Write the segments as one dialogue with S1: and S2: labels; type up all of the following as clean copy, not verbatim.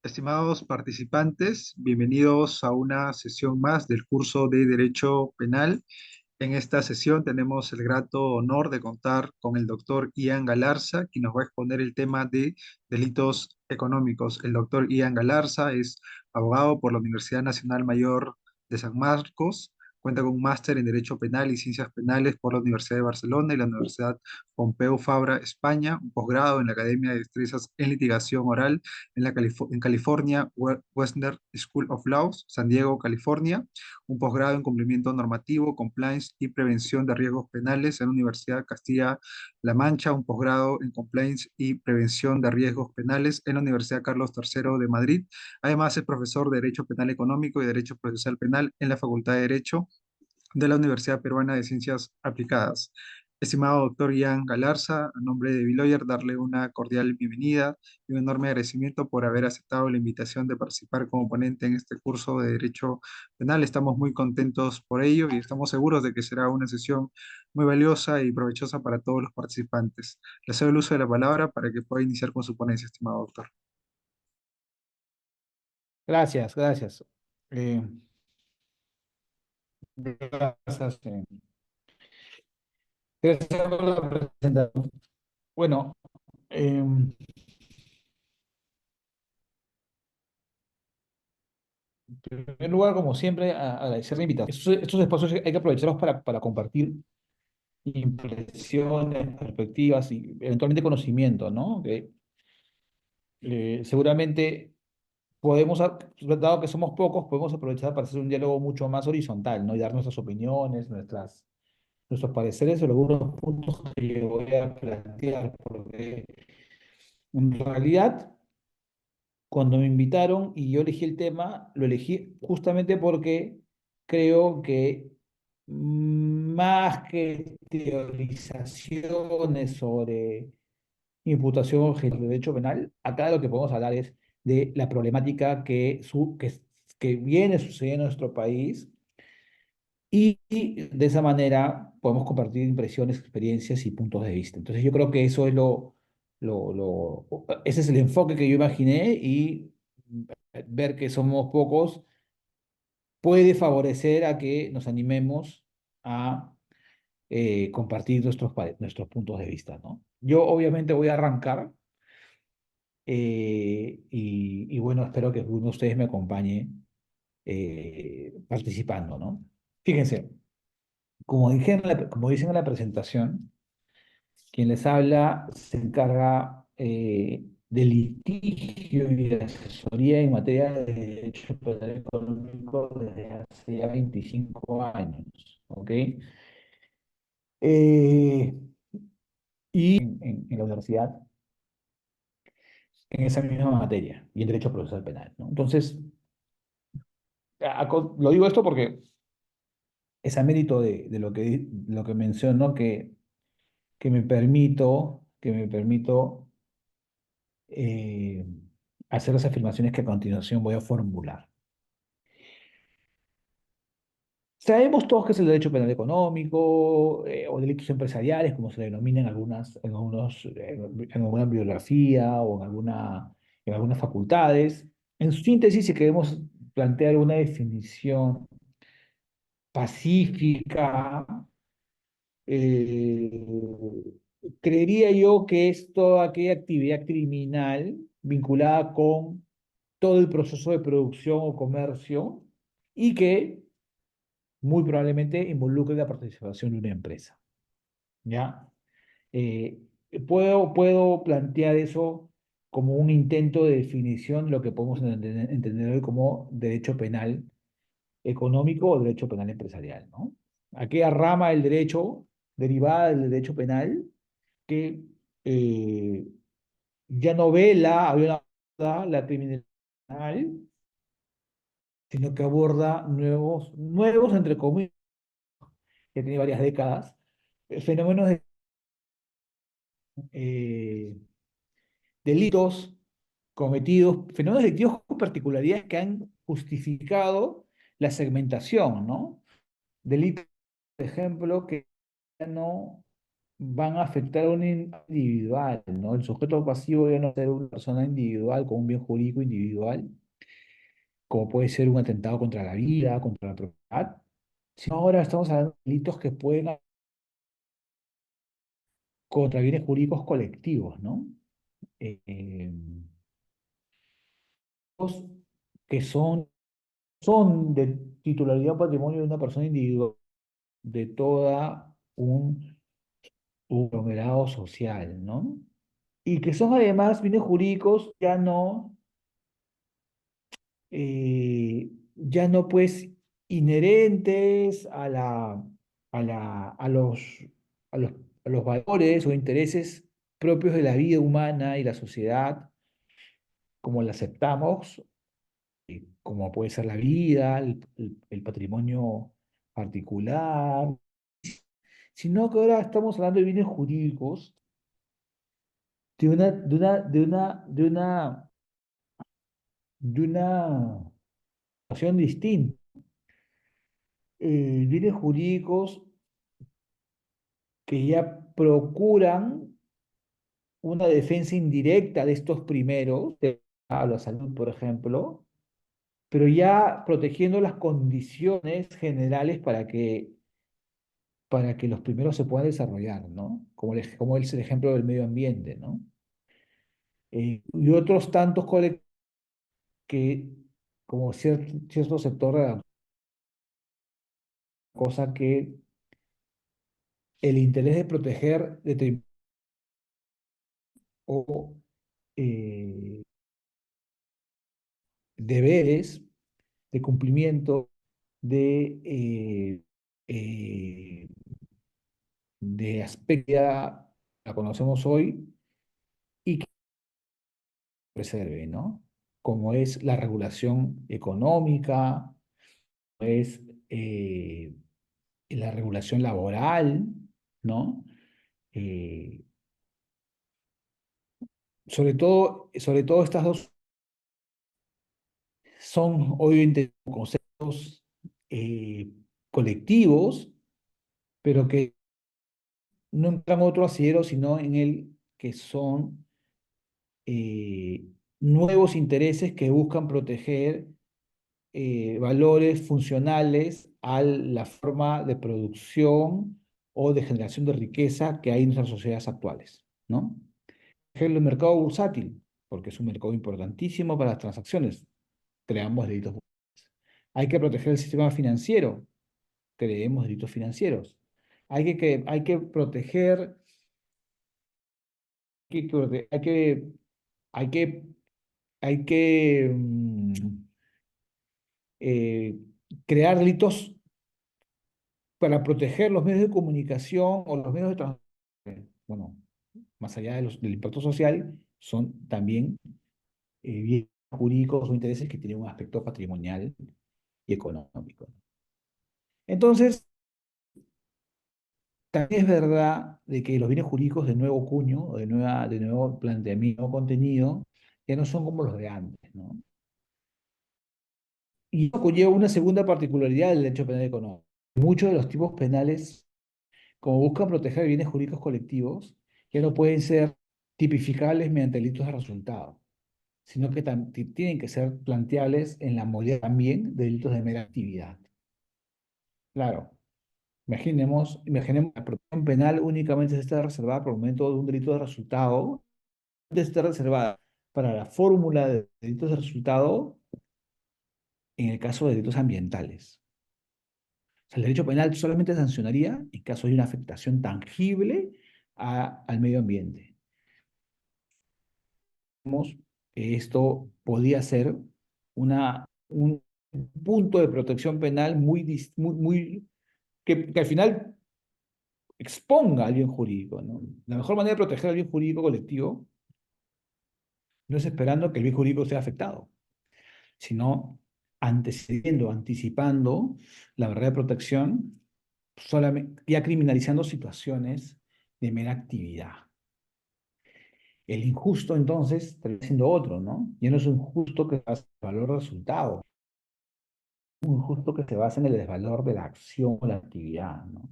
S1: Estimados participantes, bienvenidos a una sesión más del curso de Derecho Penal. En esta sesión tenemos el grato honor de contar con el doctor Ian Galarza, quien nos va a exponer el tema de delitos económicos. El doctor Ian Galarza es abogado por la Universidad Nacional Mayor de San Marcos, cuenta con un máster en Derecho Penal y Ciencias Penales por la Universidad de Barcelona y la Universidad Pompeu Fabra, España, un posgrado en la Academia de Destrezas en Litigación Oral en California Western School of Laws, San Diego, California, un posgrado en cumplimiento normativo, compliance y prevención de riesgos penales en la Universidad Castilla-La Mancha, un posgrado en compliance y prevención de riesgos penales en la Universidad Carlos III de Madrid. Además, es profesor de Derecho Penal Económico y Derecho Procesal Penal en la Facultad de Derecho de la Universidad Peruana de Ciencias Aplicadas. Estimado doctor Ian Galarza, a nombre de Biloyer, darle una cordial bienvenida y un enorme agradecimiento por haber aceptado la invitación de participar como ponente en este curso de Derecho Penal. Estamos muy contentos por ello y estamos seguros de que será una sesión muy valiosa y provechosa para todos los participantes. Le cedo el uso de la palabra para que pueda iniciar con su ponencia, estimado doctor.
S2: Gracias, gracias. Eh, gracias, gracias por la presentación. Bueno, en primer lugar, como siempre, agradecer la invitación. Estos espacios hay que aprovecharlos para compartir impresiones, perspectivas y eventualmente conocimiento, ¿no? Que seguramente dado que somos pocos, podemos aprovechar para hacer un diálogo mucho más horizontal, ¿no? Y dar nuestras opiniones, nuestros pareceres sobre algunos puntos que yo voy a plantear, porque en realidad, cuando me invitaron y yo elegí el tema, lo elegí justamente porque creo que más que teorizaciones sobre imputación de derecho penal, acá lo que podemos hablar es de la problemática que viene sucediendo en nuestro país y de esa manera podemos compartir impresiones, experiencias y puntos de vista. Entonces yo creo que eso es ese es el enfoque que yo imaginé y ver que somos pocos puede favorecer a que nos animemos a compartir nuestros puntos de vista, ¿no? Yo obviamente voy a arrancar y bueno, espero que alguno de ustedes me acompañe participando, ¿no? Fíjense. Como dicen en la presentación, quien les habla se encarga de litigio y de asesoría en materia de derecho penal económico desde hace ya 25 años, ¿ok? Eh, en la universidad, en esa misma materia, y en derecho procesal penal, ¿no? Entonces, lo digo esto porque es a mérito de lo que menciono que me permito eh, hacer las afirmaciones que a continuación voy a formular. Sabemos todos que es el derecho penal económico o delitos empresariales, como se le denomina en alguna bibliografía o en algunas facultades. En síntesis, si queremos plantear una definición pacífica, eh, creería yo que es toda aquella actividad criminal vinculada con todo el proceso de producción o comercio y que muy probablemente involucre la participación de una empresa, ¿ya? Eh, puedo plantear eso como un intento de definición de lo que podemos entender hoy como derecho penal económico o derecho penal empresarial, ¿no? Aquella rama del derecho derivada del derecho penal que eh, ya no la criminalidad, sino que aborda nuevos entre comillas, que tiene varias décadas, fenómenos de eh, delitos cometidos, fenómenos delictivos con particularidades que han justificado la segmentación, ¿no? Delitos, por ejemplo, que ya no van a afectar a un individual, ¿no? El sujeto pasivo ya no va a ser una persona individual con un bien jurídico individual, como puede ser un atentado contra la vida, contra la propiedad, sino ahora estamos hablando de delitos que pueden contra bienes jurídicos colectivos, ¿no? Eh, los que son de titularidad o patrimonio de una persona individual, de toda un conglomerado social, ¿no? Y que son además bienes jurídicos ya no pues inherentes a los, a los valores o intereses propios de la vida humana y la sociedad, como la aceptamos, como puede ser la vida, el patrimonio particular, sino que ahora estamos hablando de bienes jurídicos de una situación distinta. Bienes jurídicos que ya procuran una defensa indirecta de estos primeros, a la salud, por ejemplo, pero ya protegiendo las condiciones generales para que los primeros se puedan desarrollar, ¿no? Como es el ejemplo del medio ambiente, ¿no? Y otros tantos colectivos que, como cierto sector de la cosa que el interés de proteger o eh, deberes de cumplimiento de, eh, de aspecto que ya la conocemos hoy y que preserve, ¿no? Como es la regulación económica, es eh, la regulación laboral, ¿no? Eh, sobre todo estas dos son obviamente conceptos eh, colectivos, pero que no entran en otro asidero, sino en el que son eh, nuevos intereses que buscan proteger valores funcionales a la forma de producción o de generación de riqueza que hay en nuestras sociedades actuales, ¿no? Por ejemplo, el mercado bursátil, porque es un mercado importantísimo para las transacciones, creamos delitos. Hay que proteger el sistema financiero, creemos delitos financieros. Hay que proteger, hay que, hay que, hay que eh, crear delitos para proteger los medios de comunicación o los medios de transporte. Bueno, más allá del impacto social, son también bienes jurídicos o intereses que tienen un aspecto patrimonial y económico. Entonces, también es verdad de que los bienes jurídicos de nuevo cuño, o de nuevo planteamiento, nuevo contenido, ya no son como los de antes, ¿no? Y eso conlleva una segunda particularidad del derecho penal económico. Muchos de los tipos penales, como buscan proteger bienes jurídicos colectivos, ya no pueden ser tipificables mediante delitos de resultado, sino que tienen que ser planteables en la modalidad también de delitos de mera actividad. Claro, imaginemos que la protección penal únicamente se está reservada por el momento de un delito de resultado, está reservada para la fórmula de delitos de resultado en el caso de delitos ambientales. O sea, el derecho penal solamente sancionaría en caso de una afectación tangible al medio ambiente. Vemos que esto podía ser un punto de protección penal que al final exponga al bien jurídico, ¿no? La mejor manera de proteger al bien jurídico colectivo no es esperando que el bien jurídico sea afectado, sino antecediendo, anticipando la verdadera protección, solamente, ya criminalizando situaciones de mera actividad. El injusto, entonces, termina siendo otro, ¿no? Ya no es un justo que se basa en el valor resultado, un justo que se basa en el desvalor de la acción o la actividad, ¿no?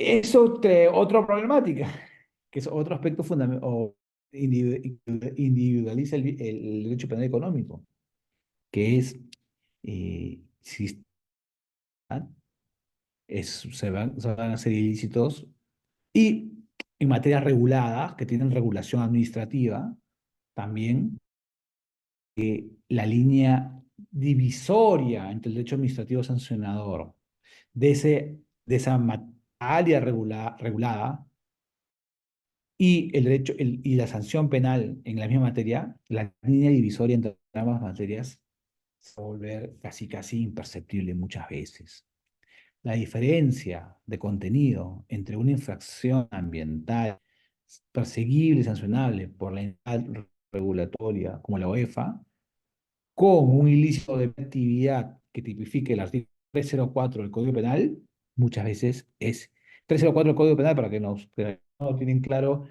S2: Eso trae otra problemática, que es otro aspecto fundamental, individualiza el derecho penal económico, que es si se van a hacer ilícitos y en materias reguladas, que tienen regulación administrativa, también la línea divisoria entre el derecho administrativo sancionador de esa área regulada y el derecho y la sanción penal en la misma materia, la línea divisoria entre ambas materias se va a volver casi casi imperceptible muchas veces. La diferencia de contenido entre una infracción ambiental perseguible y sancionable por la entidad regulatoria como la UEFA, con un ilícito de actividad que tipifique el artículo 304 del Código Penal, muchas veces es 304 del Código Penal, para que no lo tienen claro,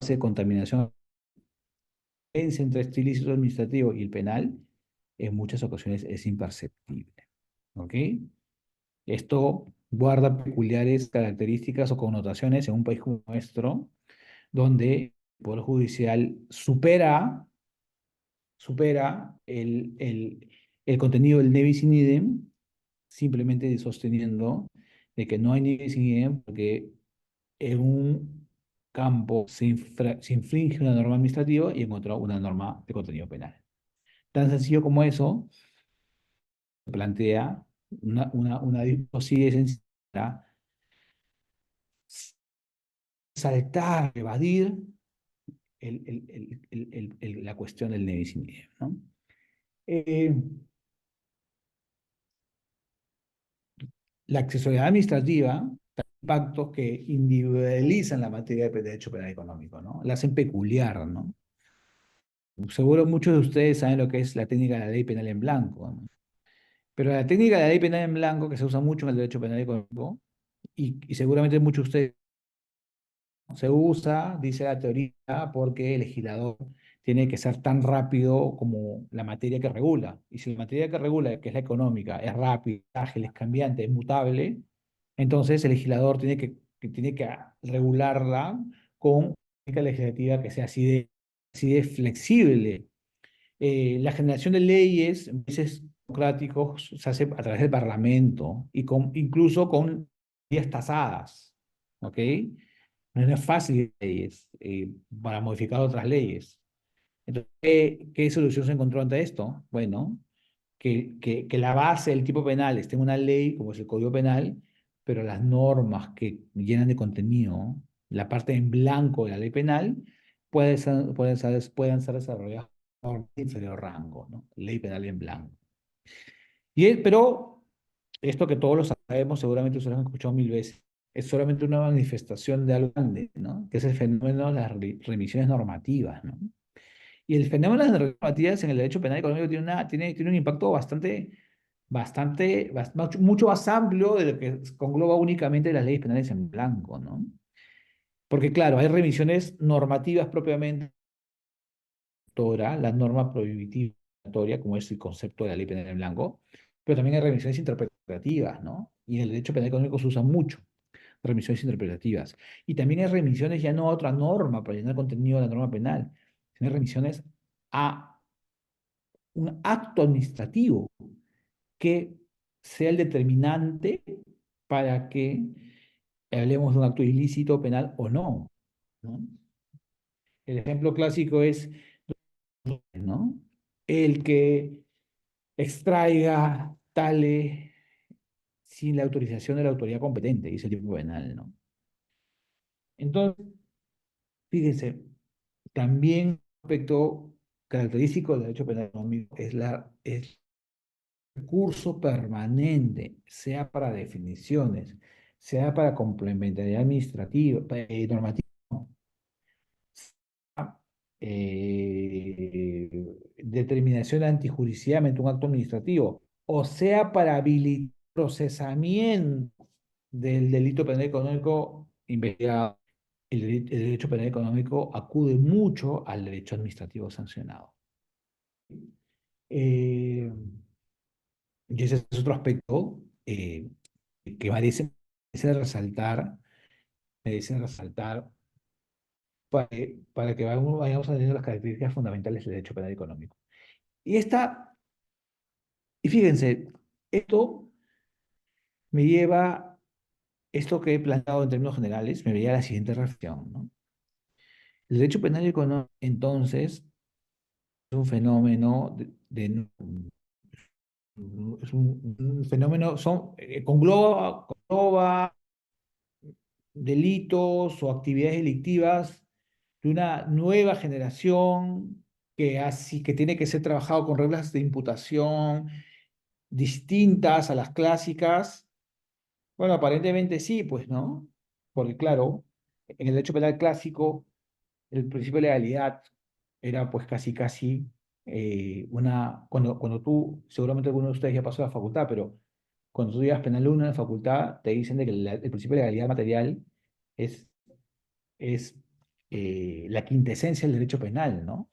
S2: hace contaminación entre este ilícito administrativo y el penal, en muchas ocasiones es imperceptible. ¿Ok? Esto guarda peculiares características o connotaciones en un país como nuestro, donde el Poder Judicial supera el contenido del nevis in idem, simplemente sosteniendo de que no hay nevis in idem porque en un campo se infringe una norma administrativa y en otro una norma de contenido penal. Tan sencillo como eso, plantea una disposición esencial, saltar, evadir la cuestión del nevis in idem, ¿no? Eh, la accesibilidad administrativa, impactos que individualizan la materia de derecho penal económico, ¿no? La hacen peculiar, ¿no? Seguro muchos de ustedes saben lo que es la técnica de la ley penal en blanco, ¿no? Pero la técnica de la ley penal en blanco, que se usa mucho en el derecho penal económico, y seguramente muchos de ustedes se usa, dice la teoría, porque el legislador tiene que ser tan rápido como la materia que regula. Y si la materia que regula, que es la económica, es rápida, ágil, es cambiante, es mutable, entonces el legislador tiene que regularla con una técnica legislativa que sea así de flexible. La generación de leyes, en países democráticos, se hace a través del Parlamento y incluso con vías tasadas. ¿Ok? No es fácil leyes, para modificar otras leyes. Entonces, ¿qué solución se encontró ante esto? Bueno, que la base del tipo penal esté en una ley, como es el Código Penal, pero las normas que llenan de contenido, la parte en blanco de la ley penal, pueden ser desarrolladas por inferior rango, ¿no? Ley penal en blanco. Pero esto que todos lo sabemos, seguramente ustedes lo han escuchado mil veces, es solamente una manifestación de algo grande, ¿no? Que es el fenómeno de las remisiones normativas, ¿no? Y el fenómeno de las normativas en el derecho penal económico tiene un impacto mucho más amplio de lo que congloba únicamente las leyes penales en blanco, ¿no? Porque claro, hay revisiones normativas propiamente, la norma prohibitoria, como es el concepto de la ley penal en blanco, pero también hay revisiones interpretativas, ¿no? Y en el derecho penal económico se usan mucho remisiones interpretativas. Y también hay remisiones ya no a otra norma para llenar contenido de la norma penal, sino hay remisiones a un acto administrativo que sea el determinante para que hablemos de un acto ilícito penal o no, ¿no? El ejemplo clásico es, ¿no? El que extraiga tales sin la autorización de la autoridad competente, dice el tipo penal, ¿no? Entonces, fíjense, también un aspecto característico del derecho penal económico es el recurso permanente, sea para definiciones, sea para complementariedad administrativa, normativa, determinación antijudicial mediante un acto administrativo, o sea para habilitar procesamiento del delito penal económico investigado. El derecho penal económico acude mucho al derecho administrativo sancionado. Eh, y ese es otro aspecto que merece merece resaltar, merece resaltar para que vayamos entendiendo las características fundamentales del derecho penal económico. Y fíjense, esto me lleva, esto que he planteado en términos generales, me lleva a la siguiente reflexión, ¿no? El derecho penal económico, entonces, es un fenómeno es un fenómeno, congloba delitos o actividades delictivas de una nueva generación que tiene que ser trabajado con reglas de imputación distintas a las clásicas. Bueno, aparentemente sí, pues, ¿no? Porque claro, en el derecho penal clásico, el principio de legalidad era pues casi cuando tú, seguramente alguno de ustedes ya pasó a la facultad, pero cuando tú llevas penal 1 en la facultad, te dicen de que el principio de legalidad material es, es la quintesencia del derecho penal, ¿no?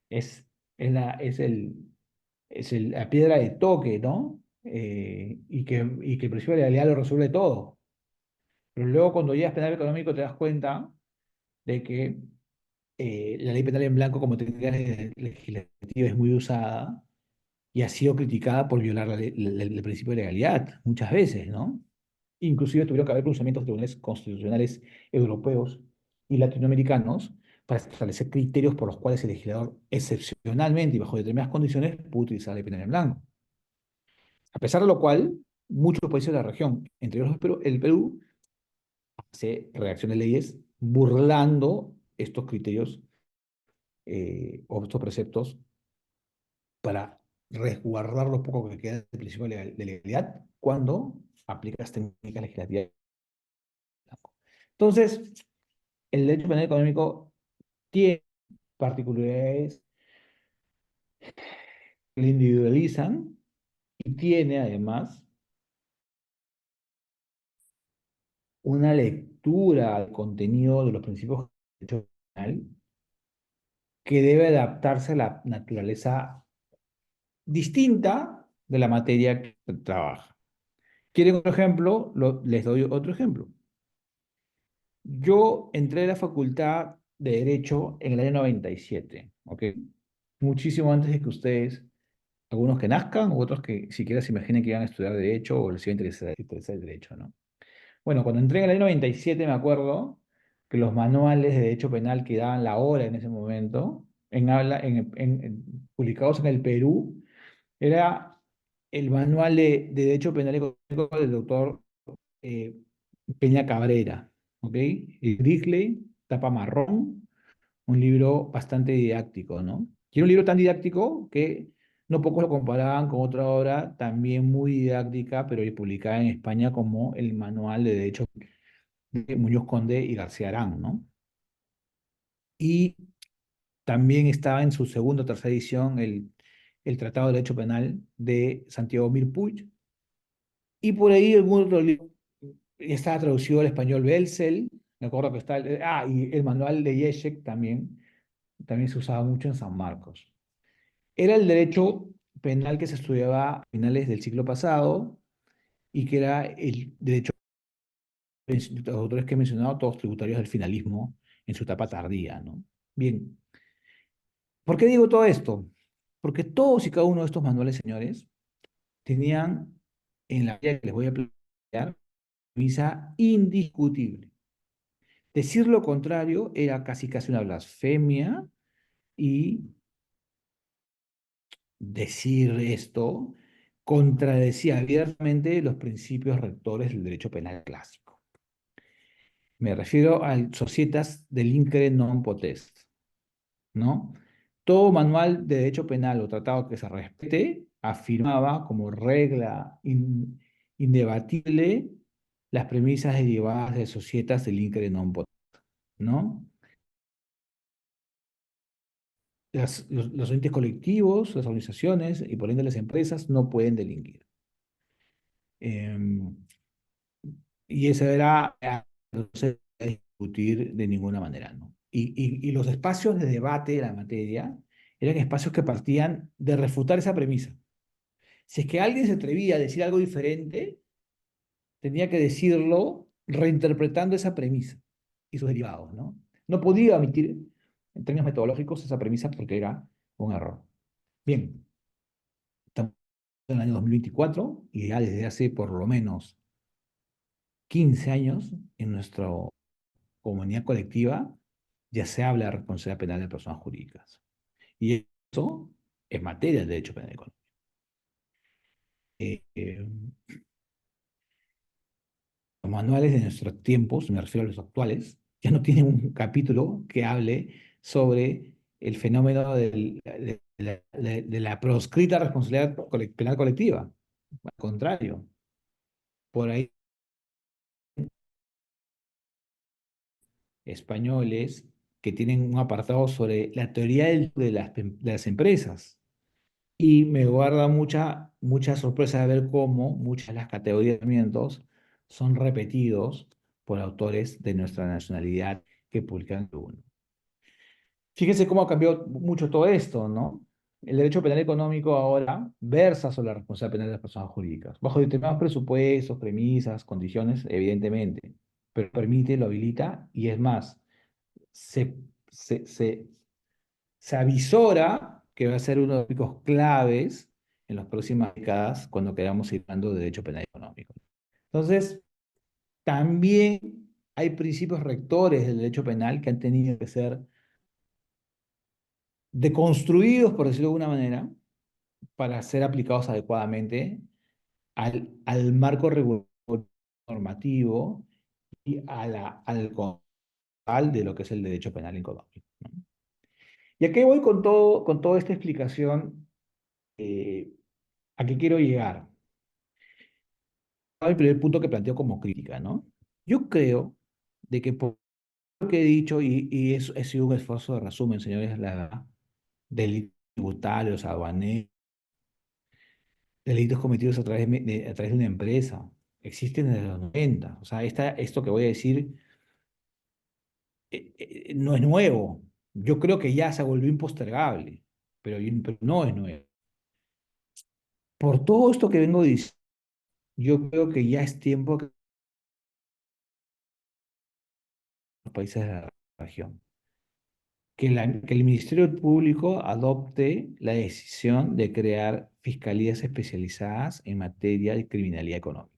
S2: Es, es, la, la piedra de toque, ¿no? Y que el principio de legalidad lo resuelve todo. Pero luego cuando llegas penal económico te das cuenta de que la ley penal en blanco como técnica legislativa es muy usada y ha sido criticada por violar el principio de legalidad muchas veces, ¿no? Inclusive tuvieron que haber pronunciamientos de tribunales constitucionales europeos y latinoamericanos para establecer criterios por los cuales el legislador excepcionalmente y bajo determinadas condiciones puede utilizar la ley penal en blanco. A pesar de lo cual, muchos países de la región, entre ellos el Perú, hace redacción de leyes burlando estos criterios o estos preceptos para resguardar lo poco que queda del principio de legalidad cuando aplicas técnicas legislativas. Entonces, el derecho penal económico tiene particularidades que le individualizan y tiene además una lectura al contenido de los principios del derecho penal que debe adaptarse a la naturaleza distinta de la materia que trabaja. ¿Quieren un ejemplo? Les doy otro ejemplo. Yo entré a la Facultad de Derecho en el año 97, ¿ok? Muchísimo antes de que ustedes, algunos que nazcan, u otros que siquiera se imaginen que iban a estudiar Derecho o les iba a interesar el Derecho, ¿no? Bueno, cuando entré en el año 97 me acuerdo que los manuales de Derecho Penal que daban la hora en ese momento, publicados en el Perú, era el manual de Derecho Penal Económico del doctor eh, Peña Cabrera, ¿ok? Y Grisley, tapa marrón, un libro bastante didáctico, ¿no? Y era un libro tan didáctico que no pocos lo comparaban con otra obra también muy didáctica, pero publicada en España como el Manual de Derecho de Muñoz Conde y García Arán, ¿no? Y también estaba en su segunda o tercera edición el Tratado de Derecho Penal de Santiago Mirpuig. Y por ahí algún otro libro estaba traducido al español Belzel, me acuerdo que está, y el manual de Yeshek también se usaba mucho en San Marcos. Era el derecho penal que se estudiaba a finales del siglo pasado y que era el derecho, los autores que he mencionado, todos tributarios del finalismo en su etapa tardía, ¿no? Bien, ¿por qué digo todo esto? Porque todos y cada uno de estos manuales, señores, tenían en la área que les voy a plantear, premisa indiscutible. Decir lo contrario era casi una blasfemia y decir esto contradecía abiertamente los principios rectores del derecho penal clásico. Me refiero al Societas Delinquere non potest, ¿no? Todo manual de derecho penal o tratado que se respete afirmaba como regla indebatible las premisas derivadas de Societas Delinquere non potest, ¿no? Los entes colectivos, las organizaciones y por ende las empresas no pueden delinquir. Em, y eso era, no se puede discutir de ninguna manera, ¿no? Y los espacios de debate de la materia eran espacios que partían de refutar esa premisa. Si es que alguien se atrevía a decir algo diferente, tenía que decirlo reinterpretando esa premisa y sus derivados, ¿no? No podía omitir, en términos metodológicos, esa premisa porque era un error. Bien, estamos en el año 2024 y ya desde hace por lo menos 15 años en nuestra comunidad colectiva ya se habla de responsabilidad penal de personas jurídicas. Y eso es materia del derecho penal económico. Eh, eh, los manuales de nuestros tiempos, me refiero a los actuales, ya no tienen un capítulo que hable sobre el fenómeno de la proscrita responsabilidad penal colectiva. Al contrario, por ahí españoles que tienen un apartado sobre la teoría de las empresas. Y me guarda mucha sorpresa de ver cómo muchas de las categorías de movimientos son repetidos por autores de nuestra nacionalidad que publican uno. Fíjense cómo ha cambiado mucho todo esto, ¿no? El derecho penal económico ahora versa sobre la responsabilidad penal de las personas jurídicas, bajo determinados presupuestos, premisas, condiciones, evidentemente, pero permite, lo habilita y es más, se, se, se, se avisora que va a ser uno de los picos claves en las próximas décadas cuando queramos ir hablando de derecho penal económico. Entonces, también hay principios rectores del derecho penal que han tenido que ser deconstruidos, por decirlo de alguna manera, para ser aplicados adecuadamente al marco regulatorio normativo y al control de lo que es el derecho penal económico, ¿no? Y aquí voy con toda esta explicación, ¿a qué quiero llegar? El primer punto que planteo como crítica, ¿no? Yo creo de que por lo que he dicho, y eso ha sido un esfuerzo de resumen, señores, la verdad, delitos tributarios, aduaneros, delitos cometidos a través de una empresa, existen desde los 90. O sea, esto que voy a decir no es nuevo. Yo creo que ya se volvió impostergable, pero no es nuevo. Por todo esto que vengo diciendo, yo creo que ya es tiempo que los países de la región que el Ministerio Público adopte la decisión de crear fiscalías especializadas en materia de criminalidad económica.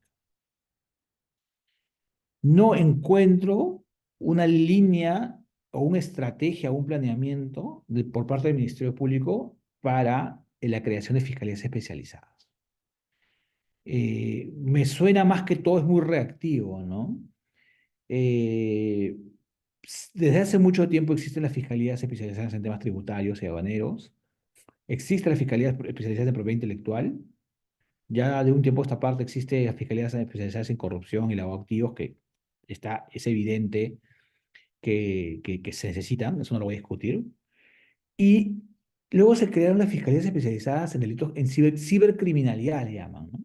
S2: No encuentro una línea o una estrategia o un planeamiento por parte del Ministerio Público para la creación de fiscalías especializadas. Me suena más que todo es muy reactivo, ¿no? Eh, Desde hace mucho tiempo existen las fiscalías especializadas en temas tributarios y aduaneros. Existe la Fiscalía Especializada en Propiedad Intelectual. Ya de un tiempo a esta parte existe las Fiscalías Especializadas en Corrupción y Lavado de Activos, que es evidente que se necesitan, eso no lo voy a discutir. Y luego se crearon las Fiscalías Especializadas en delitos, en cibercriminalidad, le llaman, ¿no?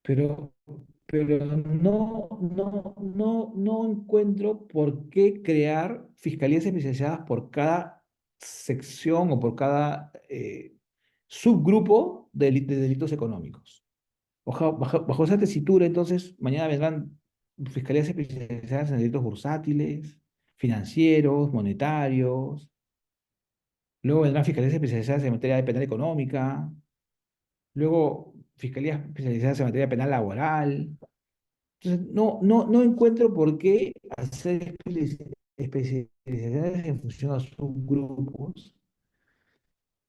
S2: Pero, pero no encuentro por qué crear fiscalías especializadas por cada sección o por cada subgrupo de delitos económicos. Bajo esa tesitura, entonces, mañana vendrán fiscalías especializadas en delitos bursátiles, financieros, monetarios. Luego vendrán fiscalías especializadas en materia de penal económica. Luego, fiscalías especializadas en materia penal laboral. Entonces, no encuentro por qué hacer especializaciones en función a subgrupos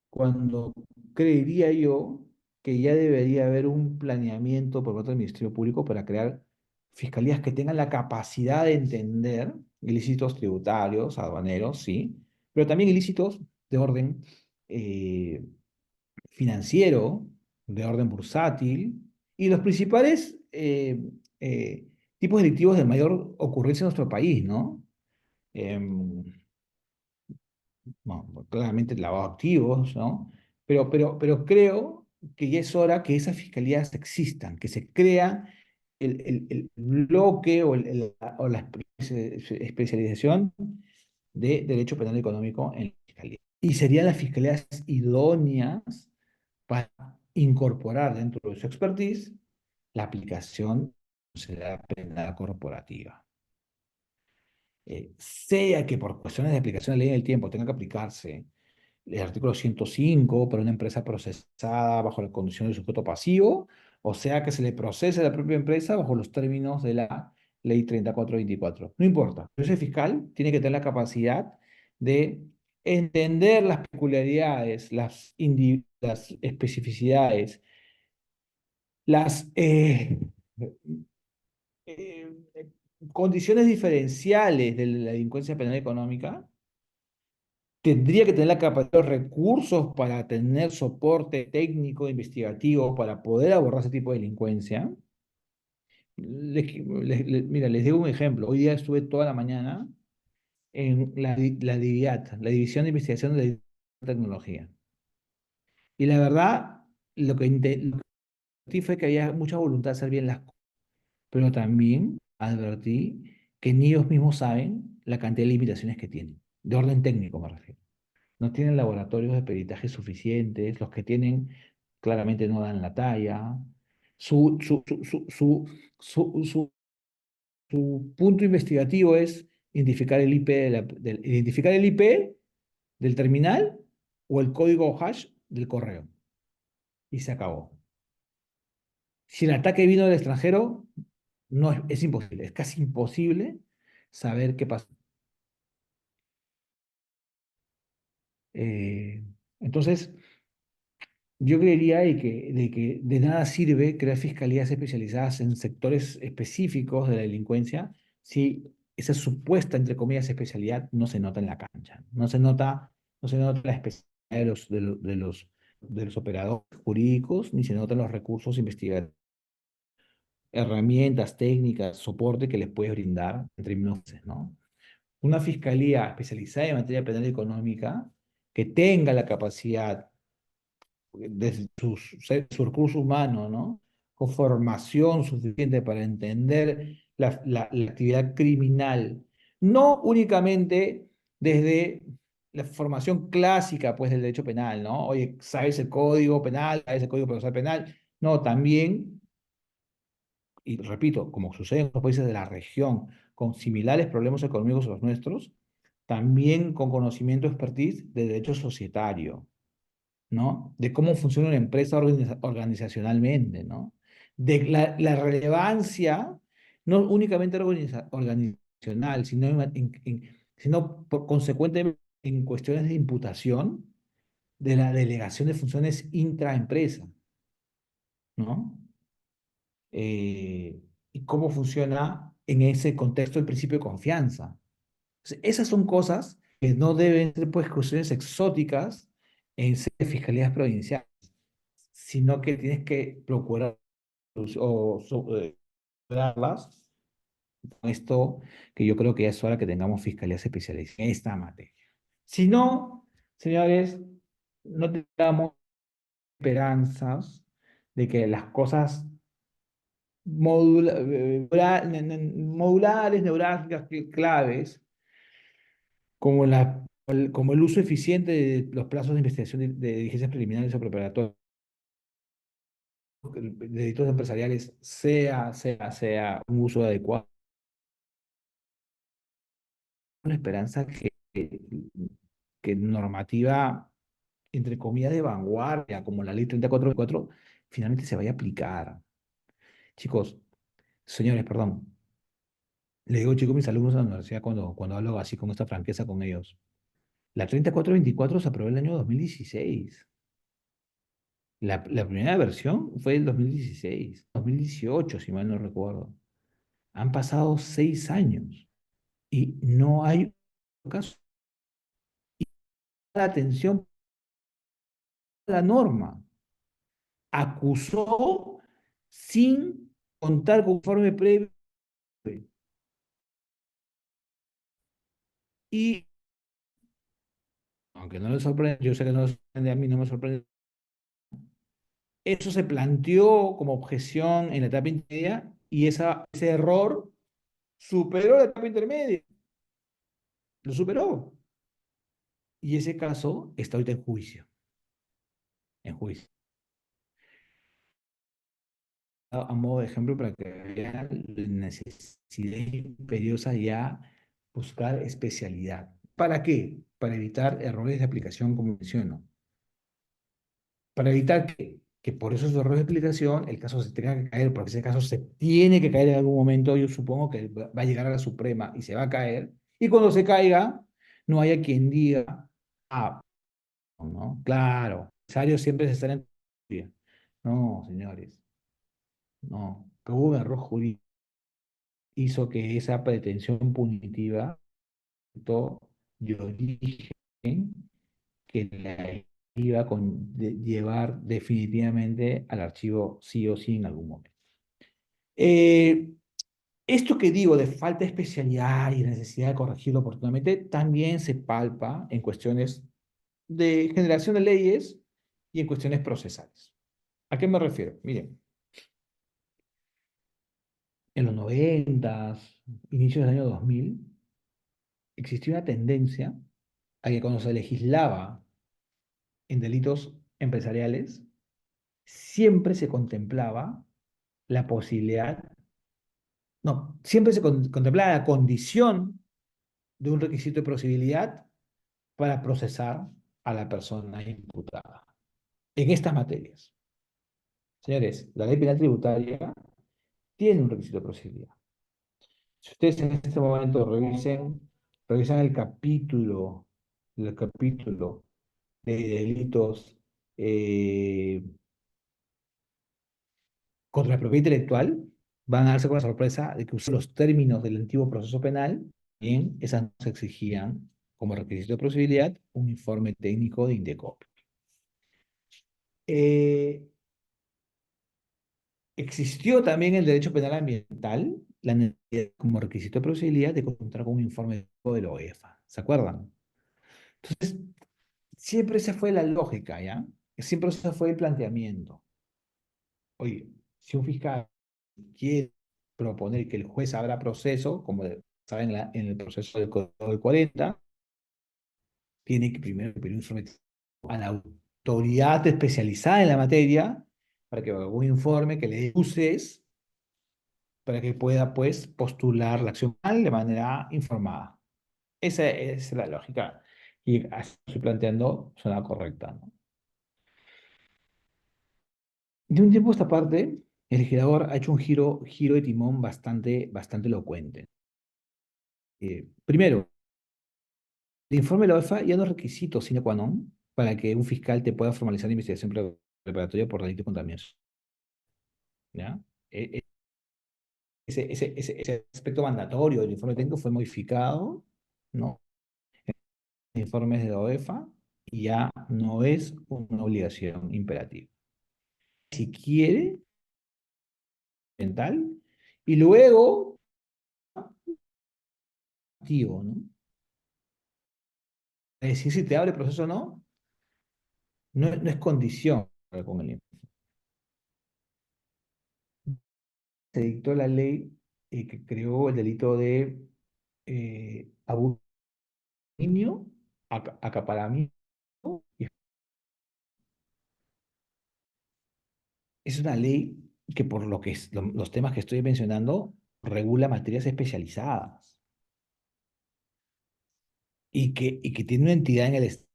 S2: cuando creería yo que ya debería haber un planeamiento por parte del Ministerio Público para crear fiscalías que tengan la capacidad de entender ilícitos tributarios, aduaneros, sí, pero también ilícitos de orden eh, financiero, de orden bursátil, y los principales tipos delictivos de mayor ocurrencia en nuestro país, ¿no? Em, bueno, claramente lavado de activos, ¿no? Pero creo que ya es hora que esas fiscalías existan, que se crea el bloque o la especialización de derecho penal económico en la fiscalía. Y serían las fiscalías idóneas para incorporar dentro de su expertise la aplicación de la penal corporativa. Sea que por cuestiones de aplicación de la ley del tiempo tenga que aplicarse el artículo 105 para una empresa procesada bajo la condición de sujeto pasivo, o sea que se le procese a la propia empresa bajo los términos de la ley 3424. No importa. El juez fiscal tiene que tener la capacidad de entender las peculiaridades, las especificidades, las eh, condiciones diferenciales de la delincuencia penal económica. Tendría que tener la capacidad, los recursos para tener soporte técnico, investigativo, para poder abordar ese tipo de delincuencia. Mira, les digo un ejemplo. Hoy día estuve toda la mañana en la DIVIAT, la División de Investigación de la Tecnología. Y la verdad, lo que advertí fue que había mucha voluntad de hacer bien las cosas, pero también advertí que ni ellos mismos saben la cantidad de limitaciones que tienen, de orden técnico me refiero. No tienen laboratorios de peritaje suficientes, los que tienen claramente no dan la talla. Su, su, su, su, su, su punto investigativo es identificar el IP, identificar el IP del terminal o el código hash del correo. Y se acabó. Si el ataque vino del extranjero, no es imposible, es casi imposible saber qué pasó. Eh, entonces, yo creería de que de nada sirve crear fiscalías especializadas en sectores específicos de la delincuencia si esa supuesta, entre comillas, especialidad no se nota en la cancha. No se nota la especialidad de los operadores jurídicos, ni se notan los recursos investigativos, herramientas, técnicas, soporte que les puedes brindar en términos, ¿no? Una fiscalía especializada en materia penal y económica que tenga la capacidad desde su recurso humano, ¿no? Con formación suficiente para entender la actividad criminal, no únicamente desde la formación clásica, pues, del derecho penal, ¿no? Oye, ¿sabes el código penal? ¿Sabes el código procesal penal? No, también, y repito, como sucede en los países de la región, con similares problemas económicos a los nuestros, también con conocimiento expertise de derecho societario, ¿no? De cómo funciona una empresa organizacionalmente, ¿no? De la relevancia, no únicamente organizacional, sino, sino por consecuente en cuestiones de imputación de la delegación de funciones intraempresa, ¿no? Y cómo funciona en ese contexto el principio de confianza. Esas son cosas que no deben ser pues cuestiones exóticas en fiscalías provinciales, sino que tienes que procurar superarlas con esto, que yo creo que ya es hora que tengamos fiscalías especializadas en esta materia. Si no, señores, no tengamos esperanzas de que las cosas modulares, neurálgicas, claves, como el uso eficiente de los plazos de investigación de diligencias preliminares o preparatorias de delitos empresariales sea un uso adecuado. Una esperanza que normativa, entre comillas, de vanguardia, como la ley 3424, finalmente se vaya a aplicar. Chicos, señores, perdón, le digo chicos a mis alumnos en la universidad cuando hablo así con esta franqueza con ellos. La 3424 se aprobó en el año 2016. La primera versión fue el 2016, 2018, si mal no recuerdo. Han pasado 6 años y no hay caso de atención a la norma. Acusó sin contar con informe previo y, aunque no le sorprende, yo sé que no le sorprende, a mí no me sorprende, eso se planteó como objeción en la etapa intermedia y ese error superó la etapa intermedia, lo superó. Y ese caso está ahorita en juicio. a modo de ejemplo para que vean la necesidad imperiosa ya buscar especialidad. ¿Para qué? Para evitar errores de aplicación, como menciono. Para evitar que por esos errores de aplicación el caso se tenga que caer, porque ese caso se tiene que caer en algún momento, yo supongo que va a llegar a la Suprema y se va a caer, y cuando se caiga, no haya quien diga, ah, ¿no? Claro, necesario siempre es estar en teoría. No, señores, no. Que hubo un error jurídico hizo que esa pretensión punitiva de origen que la iba a llevar definitivamente al archivo sí o sí en algún momento. Eh, Esto que digo de falta de especialidad y necesidad de corregirlo oportunamente también se palpa en cuestiones de generación de leyes y en cuestiones procesales. ¿A qué me refiero? Miren, en los 90, inicios del año 2000, existía una tendencia a que cuando se legislaba en delitos empresariales, siempre se contemplaba la posibilidad, no, siempre se contemplaba la condición de un requisito de posibilidad para procesar a la persona imputada en estas materias. Señores, la ley penal tributaria tiene un requisito de posibilidad. Si ustedes en este momento revisan el capítulo de delitos eh, contra la propiedad intelectual, van a darse con la sorpresa de que usando los términos del antiguo proceso penal, bien, esas no se exigían como requisito de procedibilidad un informe técnico de INDECOP. Eh, Existió también el derecho penal ambiental, la necesidad como requisito de procedibilidad de contar con un informe de la OEFA. ¿Se acuerdan? Entonces, siempre esa fue la lógica, ¿ya? Siempre ese fue el planteamiento. Oye, si un fiscal quiere proponer que el juez abra proceso, como saben en el proceso del Código del 40, tiene que primero pedir un informe a la autoridad especializada en la materia para que haga un informe que le dé luces para que pueda, pues, postular la acción penal de manera informada. Esa es la lógica. Y así estoy planteando suena correcta, ¿no? De un tiempo a esta parte, el legislador ha hecho un giro de timón bastante elocuente. Primero, el informe de la OEFA ya no es requisito sine qua non para que un fiscal te pueda formalizar la investigación preparatoria por delito contra administración, ¿ya? E- e- ese aspecto mandatorio del informe técnico fue modificado, ¿no? En informes de la OEFA y ya no es una obligación imperativa. Si quiere, mental, y luego, activo, ¿no? Es decir, si te abre el proceso o no, no es condición con el informe. Se dictó la ley que creó el delito de abuso, acaparamiento. Es una ley que por lo que los temas que estoy mencionando regula materias especializadas y que tiene una entidad en el Estado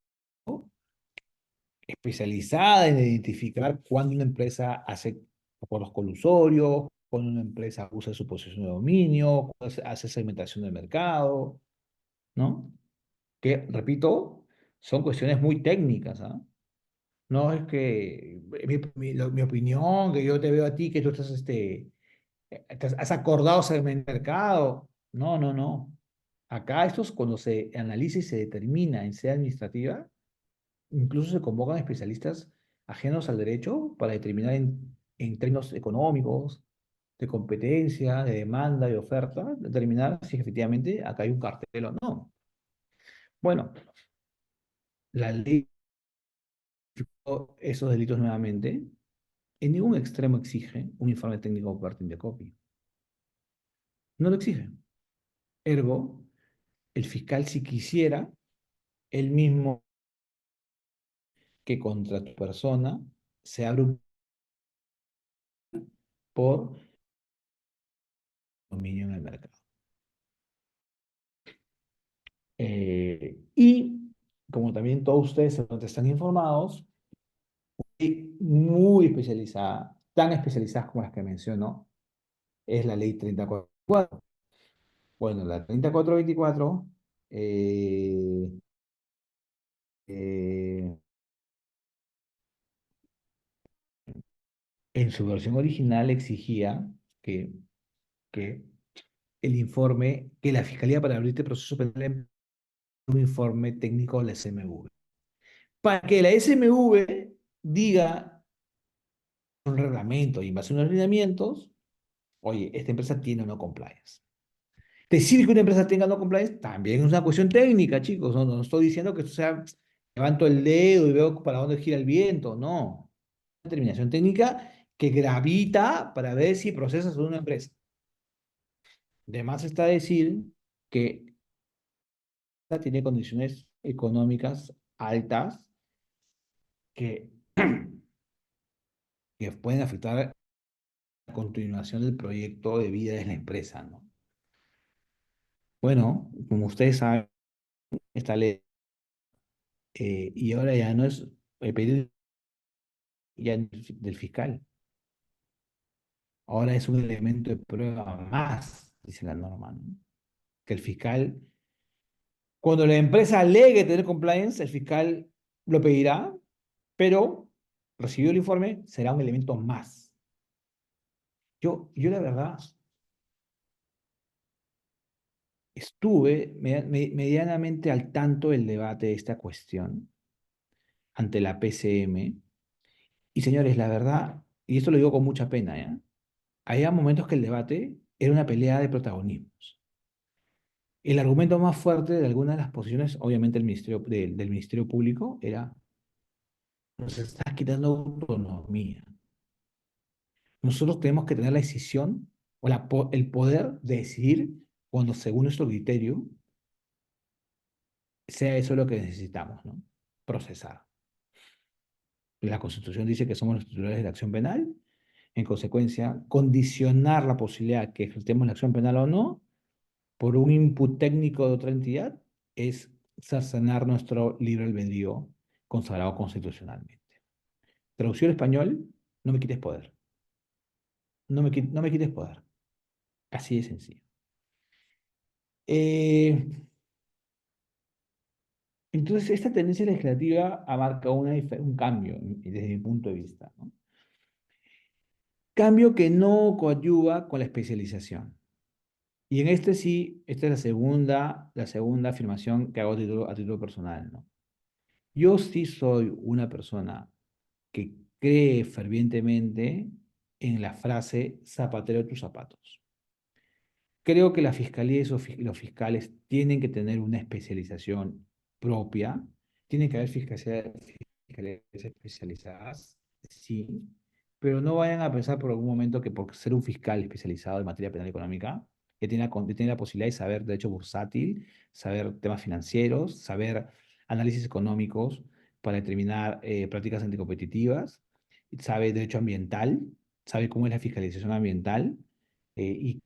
S2: especializada en identificar cuando una empresa hace acuerdos colusorios, cuando una empresa usa su posición de dominio, cuando hace segmentación del mercado, ¿no? Que, repito, son cuestiones muy técnicas, ¿ah? No es que mi opinión, que yo te veo a ti, que tú estás, has acordado segmentar el mercado. No, no, no. Acá estos, cuando se analiza y se determina en sede administrativa, incluso se convocan especialistas ajenos al derecho para determinar en términos económicos, de competencia, de demanda, de oferta, determinar si efectivamente acá hay un cartel o no. Bueno, la ley esos delitos nuevamente, en ningún extremo exige un informe técnico por parte de copia. No lo exige. Ergo, el fiscal, si quisiera, él mismo que contra tu persona se abre un por dominio en el mercado. Y como también todos ustedes están informados, y muy especializada, tan especializadas como las que menciono, es la ley 3424. Bueno, la 3424 eh, eh, en su versión original exigía que, que el informe, que la Fiscalía para abrir este proceso penal un informe técnico de la SMV. Para que la SMV diga un reglamento y en base a unos lineamientos, oye, esta empresa tiene o no compliance. Decir que una empresa tenga no compliance también es una cuestión técnica, chicos. No, no estoy diciendo que esto sea, levanto el dedo y veo para dónde gira el viento. No. Una determinación técnica que gravita para ver si procesas una empresa. Además está decir que tiene condiciones económicas altas que, que pueden afectar la continuación del proyecto de vida de la empresa, ¿no? Bueno, como ustedes saben, esta ley, y ahora ya no es el pedido ya del fiscal, ahora es un elemento de prueba más, dice la norma, ¿no? Que el fiscal, cuando la empresa alegue tener compliance, el fiscal lo pedirá, pero recibió el informe, será un elemento más. Yo la verdad, estuve medianamente al tanto del debate de esta cuestión ante la PCM. Y señores, la verdad, y esto lo digo con mucha pena, ¿ya? Había momentos que el debate era una pelea de protagonismos. El argumento más fuerte de algunas de las posiciones, obviamente del Ministerio Público, era, nos estás quitando autonomía. Nosotros tenemos que tener la decisión o el poder de decidir cuando, según nuestro criterio, sea eso lo que necesitamos, ¿no? Procesar. La Constitución dice que somos los titulares de la acción penal. En consecuencia, condicionar la posibilidad que ejercitemos la acción penal o no por un input técnico de otra entidad es cercenar nuestro libre albedrío consagrado constitucionalmente. Traducción español, no me quites poder. No me quites poder. Así de sencillo. Eh, entonces, esta tendencia legislativa ha marcado un cambio desde mi punto de vista, ¿no? Cambio que no coadyuva con la especialización. Y en este sí, esta es la segunda afirmación que hago a título personal, ¿no? Yo sí soy una persona que cree fervientemente en la frase zapatero a tus zapatos. Creo que la fiscalía y los fiscales tienen que tener una especialización propia, tienen que haber fiscalías especializadas, sí, pero no vayan a pensar por algún momento que por ser un fiscal especializado en materia penal y económica, que tiene la posibilidad de saber derecho bursátil, saber temas financieros, saber análisis económicos para determinar prácticas anticompetitivas, sabe derecho ambiental, sabe cómo es la fiscalización ambiental y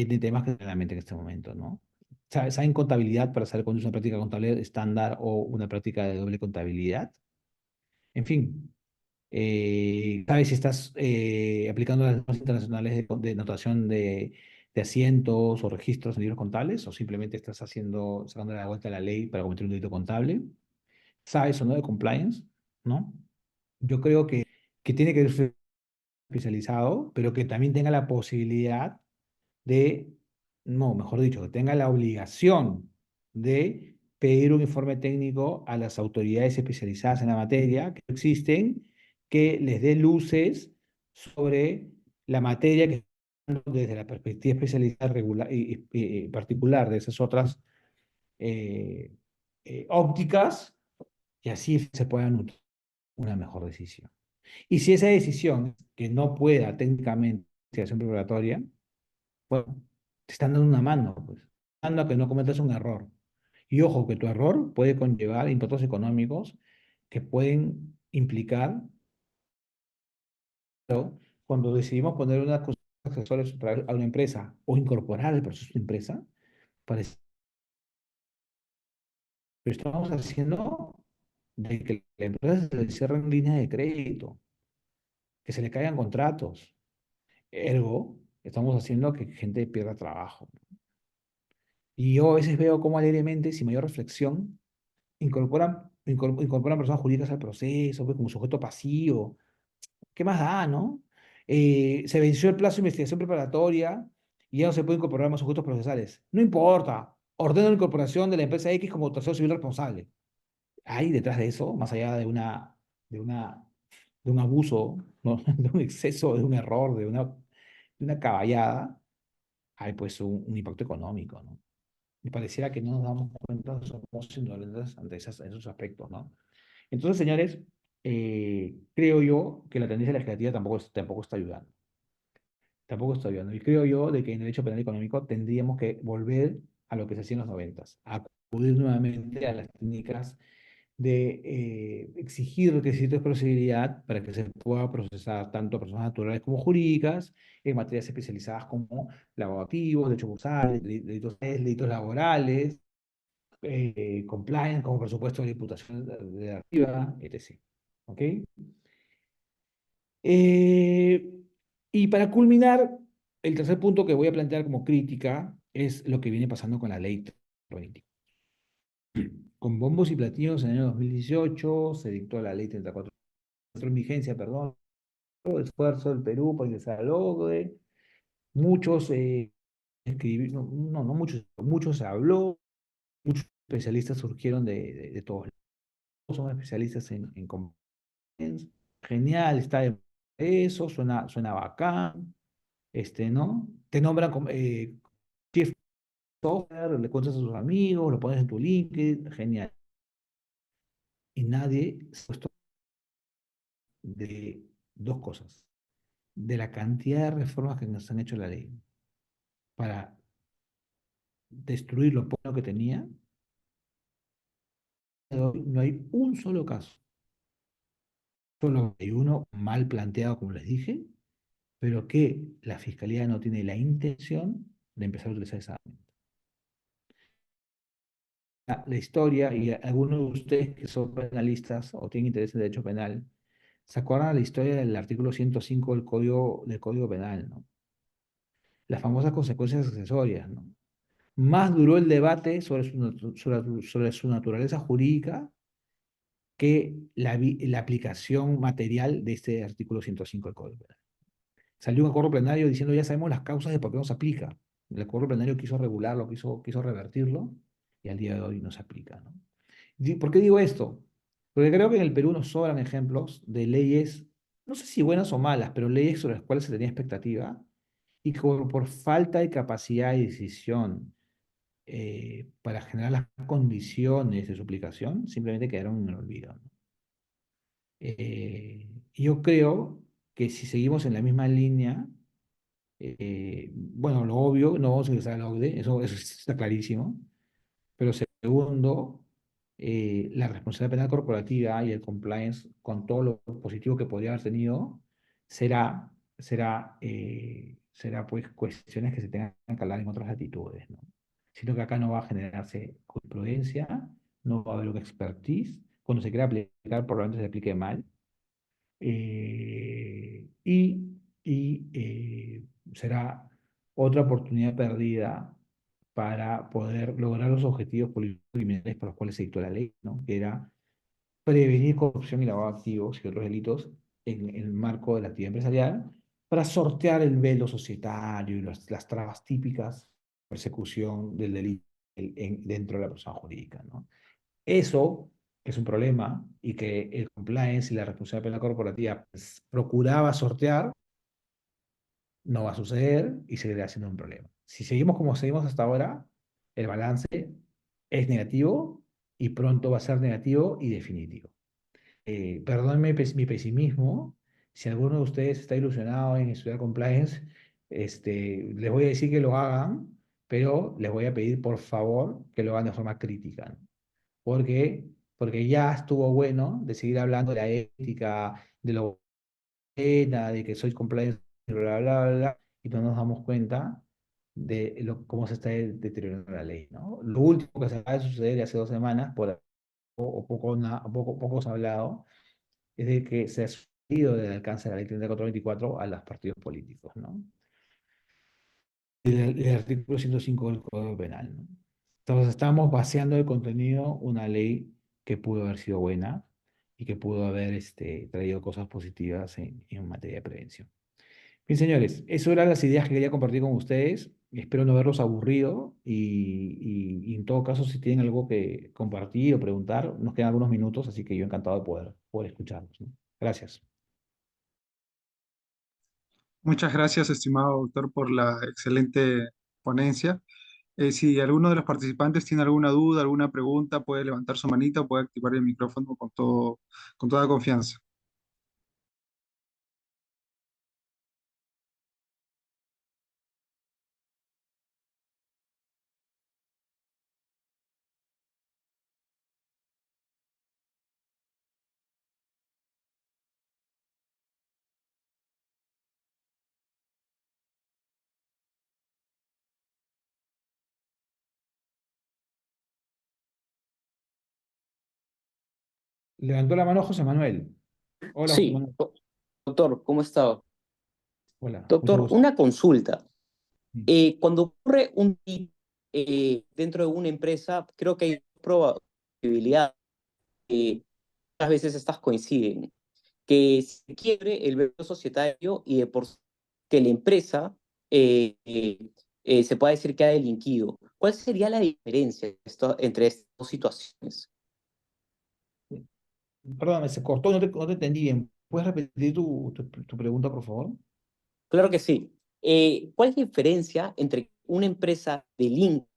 S2: de temas que tienen en la mente en este momento, ¿no? ¿Saben contabilidad para saber cuándo es una práctica contable estándar o una práctica de doble contabilidad? En fin, ¿sabes si estás aplicando las normas internacionales de notación de asientos o registros en libros contables o simplemente estás sacando la vuelta a la ley para cometer un delito contable? ¿Sabes o no de compliance? ¿No? Yo creo que tiene que ser especializado, pero que también tenga la posibilidad no, mejor dicho, que tenga la obligación de pedir un informe técnico a las autoridades especializadas en la materia que existen, que les dé luces sobre la materia que desde la perspectiva especializada regular, y particular de esas otras eh, ópticas, y así se pueda nutrir una mejor decisión. Y si esa decisión, que no pueda técnicamente, investigación preparatoria, bueno, te están dando una mano, pues. Dando a que no cometas un error. Y ojo, que tu error puede conllevar impactos económicos que pueden implicar cuando decidimos poner unas cosas accesorias a una empresa o incorporar el proceso de empresa, parece, pero estamos haciendo de que la empresa se le cierren líneas de crédito, que se le caigan contratos. Ergo, estamos haciendo que gente pierda trabajo. Y yo a veces veo cómo alegremente, sin mayor reflexión, incorporan personas jurídicas al proceso, pues, como sujeto pasivo. ¿Qué más da, no? Se venció el plazo de investigación preparatoria y ya no se puede incorporar más sujetos procesales. No importa. Ordeno la incorporación de la empresa X como tercero civil responsable. Hay detrás de eso, más allá de una, de un abuso, ¿no? De un exceso, de un error, de una caballada, hay pues un impacto económico, ¿no? Y pareciera que no nos damos cuenta, somos ignorantes ante esos aspectos, ¿no? Entonces, señores, creo yo que la tendencia legislativa tampoco está ayudando. Tampoco está ayudando. Y creo yo de que en derecho penal económico tendríamos que volver a lo que se hacía en los noventas, acudir nuevamente a las técnicas de exigir requisitos de procedibilidad para que se pueda procesar tanto a personas naturales como jurídicas en materias especializadas como lavado de activos, derecho bursal, delitos laborales, compliance, como por supuesto la imputación de arriba, etc. ¿Ok? Eh, y para culminar, el tercer punto que voy a plantear como crítica es lo que viene pasando con la ley 30. Con bombos y platillos en el año 2018 se dictó la ley 34 en vigencia, perdón, todo esfuerzo del Perú para que se logre. Muchos no muchos, muchos se habló, muchos especialistas surgieron de todos lados, son especialistas en compliance. Genial, está de eso, suena bacán, ¿no? Te nombran como chief software, le cuentas a sus amigos, lo pones en tu LinkedIn, genial. Y nadie se ha puesto de dos cosas, de la cantidad de reformas que nos han hecho la ley para destruir lo poco que tenía. No hay un solo caso, solo hay uno mal planteado, como les dije, pero que la Fiscalía no tiene la intención de empezar a utilizar esa herramienta. La historia, y algunos de ustedes que son penalistas o tienen interés en derecho penal, se acuerdan de la historia del artículo 105 del Código Penal, ¿no? Las famosas consecuencias accesorias, ¿no? Más duró el debate sobre su naturaleza jurídica que la aplicación material de este artículo 105 del Código Penal. Salió un acuerdo plenario diciendo ya sabemos las causas de por qué no se aplica. El acuerdo plenario quiso regularlo, quiso revertirlo, y al día de hoy no se aplica, ¿no? ¿Por qué digo esto? Porque creo que en el Perú nos sobran ejemplos de leyes, no sé si buenas o malas, pero leyes sobre las cuales se tenía expectativa y que por falta de capacidad de decisión para generar las condiciones de su aplicación, simplemente quedaron en el olvido, ¿no? Yo creo que si seguimos en la misma línea, bueno, lo obvio, no vamos a ingresar a la OCDE, eso está clarísimo, pero segundo, la responsabilidad penal corporativa y el compliance con todo lo positivo que podría haber tenido será pues cuestiones que se tengan que hablar en otras latitudes, ¿no? Sino que acá no va a generarse jurisprudencia, no va a haber una expertise, cuando se quiera aplicar probablemente se aplique mal, eh, y, será otra oportunidad perdida para poder lograr los objetivos políticos y criminales para los cuales se dictó la ley, ¿no? Que era prevenir corrupción y lavado de activos y otros delitos en el marco de la actividad empresarial para sortear el velo societario y las trabas típicas de persecución del delito dentro de la persona jurídica, ¿no? Eso, que es un problema y que el compliance y la responsabilidad penal corporativa pues, procuraba sortear, no va a suceder y seguirá siendo un problema. Si seguimos como seguimos hasta ahora, el balance es negativo y pronto va a ser negativo y definitivo. Perdónenme mi pesimismo. Si alguno de ustedes está ilusionado en estudiar compliance, les voy a decir que lo hagan, pero les voy a pedir por favor que lo hagan de forma crítica, ¿no? Porque, porque ya estuvo bueno de seguir hablando de la ética, de lo nada de que soy compliance, bla, bla, bla, bla, y no nos damos cuenta de cómo se está deteriorando la ley, ¿no? Lo último que se acaba de suceder hace 2 semanas, poco se ha hablado, es de que se ha subido del alcance de la ley 3424 a los partidos políticos, ¿no? El artículo 105 del Código Penal, ¿no? Entonces estamos vaciando de contenido una ley que pudo haber sido buena y que pudo haber traído cosas positivas en materia de prevención. Bien, señores, eso eran las ideas que quería compartir con ustedes. Espero no haberlos aburrido y en todo caso, si tienen algo que compartir o preguntar, nos quedan algunos minutos, así que yo encantado de poder escucharlos, ¿no? Gracias.
S1: Muchas gracias, estimado doctor, por la excelente ponencia. Si alguno de los participantes tiene alguna duda, alguna pregunta, puede levantar su manita, puede activar el micrófono con toda confianza.
S2: Levantó la mano José Manuel. Hola, José
S3: Sí,
S2: Manuel.
S3: doctor, ¿cómo está?
S2: Hola, mucho
S3: Doctor,
S2: gusto.
S3: una consulta.
S2: Sí.
S3: Cuando ocurre un delito dentro de una empresa, creo que hay probabilidad que muchas veces estas coinciden, que se quiebre el velo societario y de por sí que la empresa se pueda decir que ha delinquido. ¿Cuál sería la diferencia entre estas dos situaciones?
S2: Perdóname, se cortó, no te entendí bien. ¿Puedes repetir tu pregunta, por favor?
S3: Claro que sí. ¿Cuál es la diferencia entre una empresa delinque,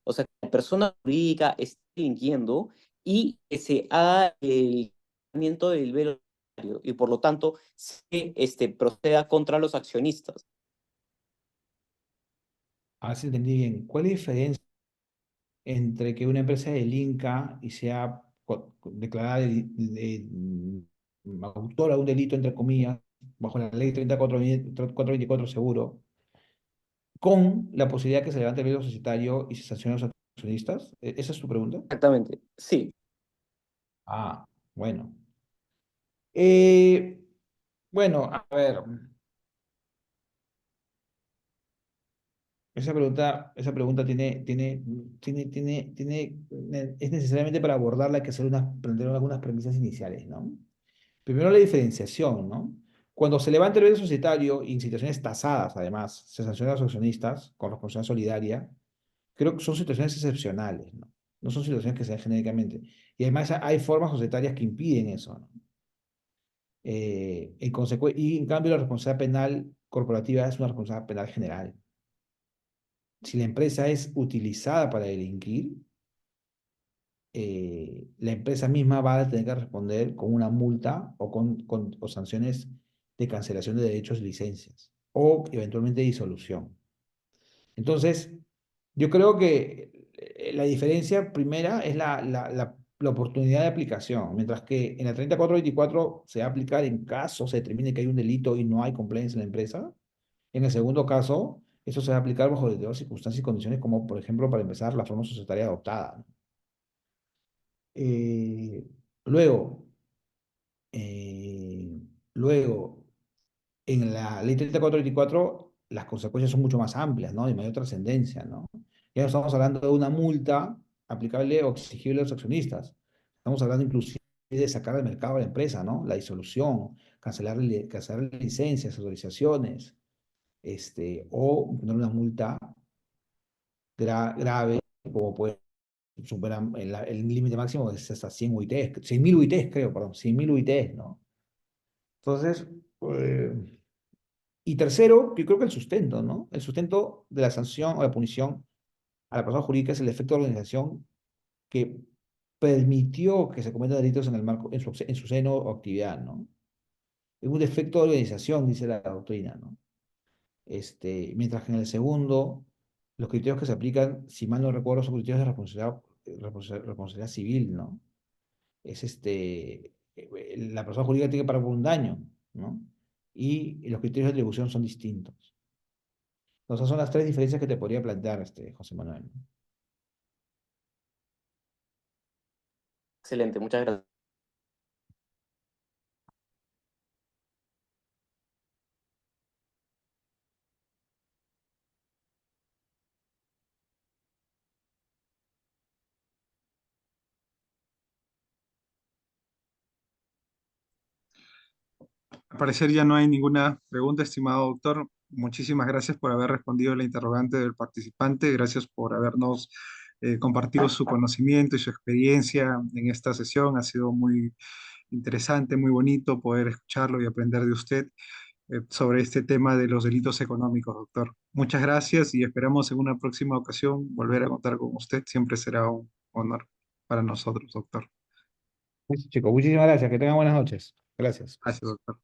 S3: o sea, que la persona jurídica esté delinquiendo y que se haga el tratamiento del velo societario y por lo tanto se proceda contra los accionistas?
S2: A ver si entendí bien. ¿Cuál es la diferencia entre que una empresa delinca y sea declarada autora de un delito, entre comillas, bajo la ley 3424 seguro, con la posibilidad que se levante el velo societario y se sancione a los accionistas? ¿Esa es tu pregunta?
S3: Exactamente, sí.
S2: Ah, bueno. Eh, bueno, a ver, esa pregunta es necesariamente para abordarla hay que plantear algunas premisas iniciales, ¿no? Primero la diferenciación, ¿no? Cuando se levanta el velo societario y en situaciones tasadas, además, se sanciona a los accionistas con responsabilidad solidaria, creo que son situaciones excepcionales, ¿no? No son situaciones que se dan genéricamente. Y además hay formas societarias que impiden eso, ¿no? Y en cambio la responsabilidad penal corporativa es una responsabilidad penal general. Si la empresa es utilizada para delinquir, la empresa misma va a tener que responder con una multa o sanciones de cancelación de derechos y licencias o eventualmente disolución. Entonces, yo creo que la diferencia primera es la oportunidad de aplicación, mientras que en la 3424 se va a aplicar en caso se determine que hay un delito y no hay compliance en la empresa. En el segundo caso, eso se va a aplicar bajo determinadas circunstancias y condiciones como, por ejemplo, para empezar, la forma societaria adoptada, ¿no? Eh, luego, eh, luego, en la ley 3424 las consecuencias son mucho más amplias, ¿no? De mayor trascendencia, ¿no? Ya no estamos hablando de una multa aplicable o exigible a los accionistas. Estamos hablando inclusive de sacar del mercado a la empresa, ¿no? La disolución, cancelar licencias, autorizaciones, o poner una multa grave, como puede superar el límite máximo es hasta 100 UITs, 100.000 UITs, creo, perdón, 100.000 UITs, ¿no? Entonces, y tercero, yo creo que el sustento, ¿no? El sustento de la sanción o la punición a la persona jurídica es el efecto de organización que permitió que se cometan delitos en el marco, en su seno o actividad, ¿no? Es un defecto de organización, dice la doctrina, ¿no? Mientras que en el segundo, los criterios que se aplican, si mal no recuerdo, son criterios de responsabilidad civil, ¿no? La persona jurídica tiene que pagar por un daño, ¿no? y los criterios de atribución son distintos. Entonces son las tres diferencias que te podría plantear, José Manuel.
S3: Excelente, muchas gracias.
S1: Al parecer ya no hay ninguna pregunta, estimado doctor. Muchísimas gracias por haber respondido a la interrogante del participante. Gracias por habernos compartido su conocimiento y su experiencia en esta sesión. Ha sido muy interesante, muy bonito poder escucharlo y aprender de usted sobre este tema de los delitos económicos, doctor. Muchas gracias y esperamos en una próxima ocasión volver a contar con usted. Siempre será un honor para nosotros, doctor.
S2: Chicos, muchísimas gracias. Que tengan buenas noches. Gracias.
S1: Gracias, doctor.